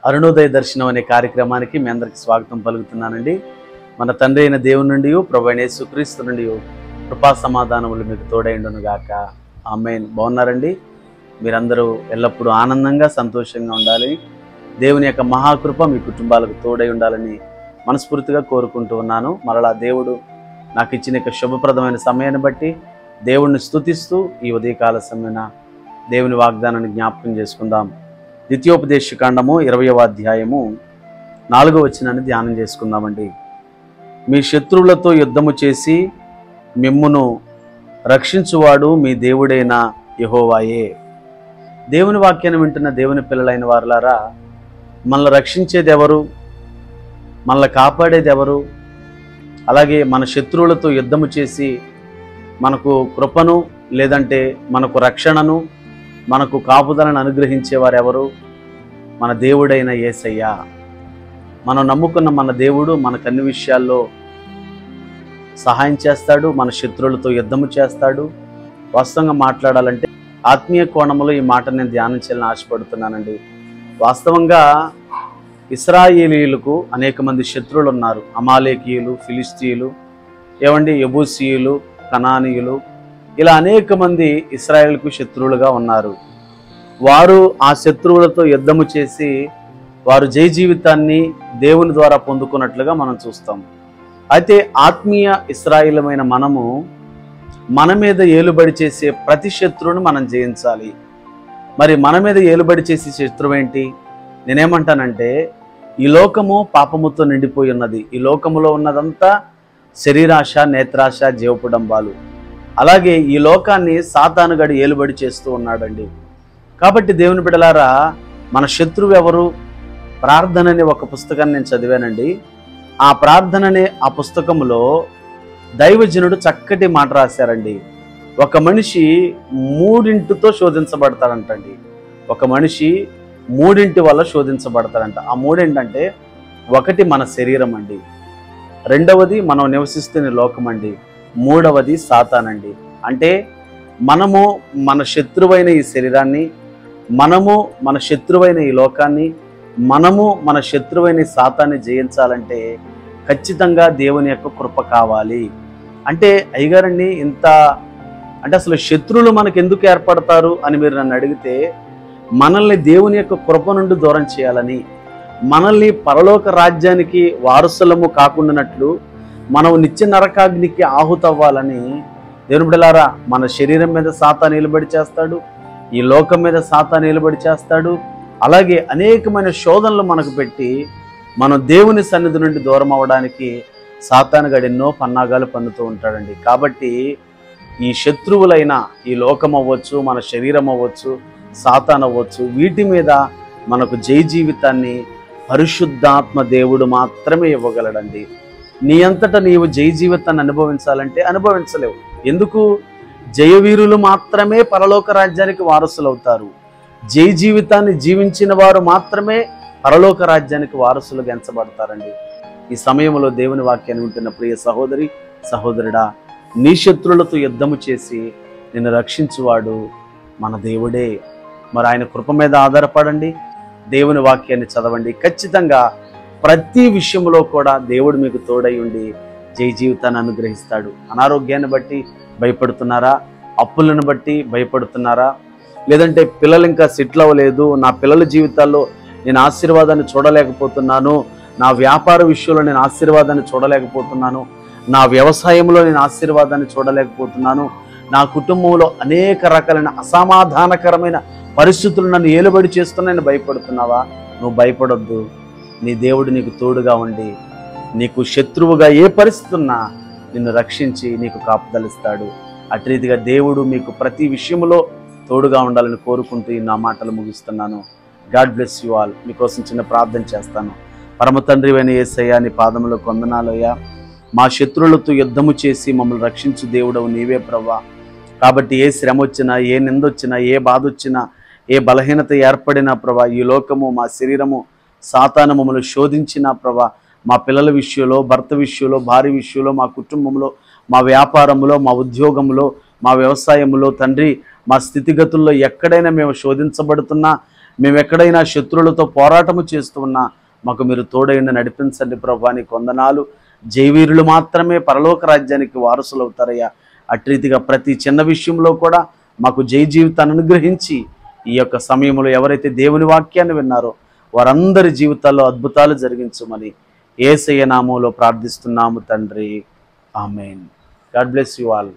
అరుణోదయ దర్శనం అనే కార్యక్రమానికి మీ అందరికి స్వాగతం పలుకుతున్నానండి. మన తండ్రి అయిన దేవుని నుండి, ప్రభువైన యేసుక్రీస్తు నుండి కృపా సమాధానములు మీకు తోడైండును గాక. ఆమేన్. బాగున్నారండి? మీరందరూ ఎల్లప్పుడూ ఆనందంగా సంతోషంగా ఉండాలి. దేవుని యొక్క మహాకృప మీ కుటుంబాలకు తోడై ఉండాలని మనస్ఫూర్తిగా కోరుకుంటూ ఉన్నాను. మరలా దేవుడు నాకు ఇచ్చిన యొక్క శుభప్రదమైన సమయాన్ని బట్టి దేవుణ్ణి స్తుతిస్తూ ఈ ఉదయకాల సమయన దేవుని వాగ్దానాన్ని జ్ఞాపకం చేసుకుందాం. ద్వితీయోపదేశకాండము 20వ అధ్యాయము 4వ వచనాన్ని ధ్యానం చేసుకుందామండి. మీ శత్రువులతో యుద్ధము చేసి మిమ్మును రక్షించువాడు మీ దేవుడైన యెహోవాయే. దేవుని వాక్యాన్ని వింటున్న దేవుని పిల్లలైన వారులారా, మనల్ని రక్షించేది ఎవరు? మనల్ని కాపాడేది ఎవరు? అలాగే మన శత్రువులతో యుద్ధము చేసి మనకు కృపను లేదంటే మనకు రక్షణను మనకు కాపుదలను అనుగ్రహించేవారు ఎవరు? మన దేవుడైన యేసయ్య. మనం నమ్ముకున్న మన దేవుడు మనకు అన్ని విషయాల్లో సహాయం చేస్తాడు. మన శత్రువులతో యుద్ధము చేస్తాడు. వాస్తవంగా మాట్లాడాలంటే ఆత్మీయ కోణంలో ఈ మాట నేను ధ్యానం చేయాలని ఆశపడుతున్నానండి. వాస్తవంగా ఇశ్రాయేలీయులకు అనేక మంది శత్రువులు ఉన్నారు. అమాలేకీయులు, ఫిలిస్తీయులు, యెబూసీయులు, కనానీయులు, ఇలా అనేక మంది ఇశ్రాయేలుకు శత్రువులుగా ఉన్నారు. వారు ఆ శత్రువులతో యుద్ధము చేసి వారు జయ జీవితాన్ని దేవుని ద్వారా పొందుకున్నట్లుగా మనం చూస్తాం. అయితే ఆత్మీయ ఇశ్రాయేలమైన మనము మన మీద ఏలుబడి చేసే ప్రతి శత్రువును మనం జయించాలి. మరి మన మీద ఏలుబడి చేసే శత్రువు ఏంటి? నేనేమంటానంటే, ఈ లోకము పాపముతో నిండిపోయి ఉన్నది. ఈ లోకములో ఉన్నదంతా శరీరాశ, నేత్రాశ, జీవపుడంబాలు. అలాగే ఈ లోకాన్ని సాతానుగాడు ఏలుబడి చేస్తూ ఉన్నాడండి. కాబట్టి దేవుని బిడ్డలారా, మన శత్రువు ఎవరు? ప్రార్థన అనే ఒక పుస్తకాన్ని నేను చదివానండి. ఆ ప్రార్థన అనే ఆ పుస్తకంలో దైవజనుడు చక్కటి మాట రాశారండి. ఒక మనిషి 3 శోధించబడతాడంటండి. ఒక మనిషి 3 వల్ల శోధించబడతాడంట. ఆ 3 ఏంటంటే, ఒకటి మన శరీరం అండి, రెండవది మనం నివసిస్తున్న లోకం అండి, మూడవది సాతానండి. అంటే మనము మన శత్రువైన ఈ శరీరాన్ని, మనము మన శత్రువైన ఈ లోకాన్ని, మనము మన శత్రువైన ఈ సాతాన్ని జయించాలంటే ఖచ్చితంగా దేవుని యొక్క కృప కావాలి. అంటే అయ్యగారండి, అంటే అసలు శత్రువులు మనకు ఎందుకు ఏర్పడతారు అని మీరు నన్ను అడిగితే, మనల్ని దేవుని యొక్క కృప నుండి దూరం చేయాలని, మనల్ని పరలోక రాజ్యానికి వారసులము కాకుండానట్లు మనం నిత్య నరకాగ్నికి ఆహుతవ్వాలని దేవుని బిడ్డలారా, మన శరీరం మీద సాతాను నిలబడి చేస్తాడు, ఈ లోకం మీద సాతాను నిలబడి చేస్తాడు. అలాగే అనేకమైన శోధనలు మనకు పెట్టి మనం దేవుని సన్నిధి నుండి దూరం అవ్వడానికి సాతానుగాడు ఎన్నో పన్నాగాలు పన్నుతూ ఉంటాడండి. కాబట్టి ఈ శత్రువులైన ఈ లోకం అవ్వచ్చు, మన శరీరం అవ్వచ్చు, సాతాను అవ్వచ్చు, వీటి మీద మనకు జయ జీవితాన్ని పరిశుద్ధాత్మ దేవుడు మాత్రమే ఇవ్వగలడండి. నీ అంతటా నీవు జయ జీవితాన్ని అనుభవించాలంటే అనుభవించలేవు. ఎందుకు? జయవీరులు మాత్రమే పరలోక రాజ్యానికి వారసులు అవుతారు. జయ జీవితాన్ని జీవించిన వారు మాత్రమే పరలోక రాజ్యానికి వారసులుగా ఎంచబడతారండి. ఈ సమయంలో దేవుని వాక్యాన్ని వింటున్న ప్రియ సహోదరి, సహోదరుడా, నీ శత్రువులతో యుద్ధము చేసి నిన్ను రక్షించువాడు మన దేవుడే. మరి ఆయన కృప మీద ఆధారపడండి, దేవుని వాక్యాన్ని చదవండి. ఖచ్చితంగా ప్రతి విషయంలో కూడా దేవుడు మీకు తోడై ఉండి జయ జీవితాన్ని అనుగ్రహిస్తాడు. అనారోగ్యాన్ని బట్టి భయపడుతున్నారా? అప్పులను బట్టి భయపడుతున్నారా? లేదంటే పిల్లలు ఇంకా సెటిల్ అవ్వలేదు, నా పిల్లల జీవితాల్లో నేను ఆశీర్వాదాన్ని చూడలేకపోతున్నాను, నా వ్యాపార విషయంలో నేను ఆశీర్వాదాన్ని చూడలేకపోతున్నాను, నా వ్యవసాయంలో నేను ఆశీర్వాదాన్ని చూడలేకపోతున్నాను, నా కుటుంబంలో అనేక రకాలైన అసమాధానకరమైన పరిస్థితులు నన్ను ఏలుబడి చేస్తున్నాయని భయపడుతున్నావా? నువ్వు భయపడొద్దు. నీ దేవుడు నీకు తోడుగా ఉండి నీకు శత్రువుగా ఏ పరిస్థితి ఉన్నా నిన్ను రక్షించి నీకు కాపుదలిస్తాడు. అటు రీతిగా దేవుడు మీకు ప్రతి విషయంలో తోడుగా ఉండాలని కోరుకుంటూ నా మాటలు ముగిస్తున్నాను. God bless you all. మీకోసం చిన్న ప్రార్థన చేస్తాను. పరమ తండ్రి అయిన యేసయ్య, నీ పాదములో వందనాలయ్యా. మా శత్రువులతో యుద్ధము చేసి మమ్మల్ని రక్షించు దేవుడవు నీవే ప్రభువా. కాబట్టి ఏ శ్రమ వచ్చినా, ఏ నిందొచ్చినా, ఏ బాధ వచ్చినా, ఏ బలహీనత ఏర్పడినా ప్రభా, ఈ లోకము, మా శరీరము, సాతాను మమ్మల్ని శోధించిన ప్రభా, మా పిల్లల విషయంలో, భర్త విషయంలో, భార్య విషయంలో, మా కుటుంబంలో, మా వ్యాపారంలో, మా ఉద్యోగంలో, మా వ్యవసాయంలో తండ్రి, మా స్థితిగతుల్లో ఎక్కడైనా మేము శోధించబడుతున్నా మేము ఎక్కడైనా శత్రువులతో పోరాటము చేస్తూ ఉన్నా మాకు మీరు తోడైండి నడిపించండి ప్రభా. నీకు వందనాలు. జయవీరులు మాత్రమే పరలోక రాజ్యానికి వారసులు అవుతారయ్యా. అట్రీతిగా ప్రతి చిన్న విషయంలో కూడా మాకు జయ జీవితాన్ని అనుగ్రహించి ఈ యొక్క సమయంలో ఎవరైతే దేవుని వాక్యాన్ని విన్నారో వారందరి జీవితాల్లో అద్భుతాలు జరిగించమని యేసయ్య నామములో ప్రార్థిస్తున్నాము తండ్రి. Amen. God bless you all.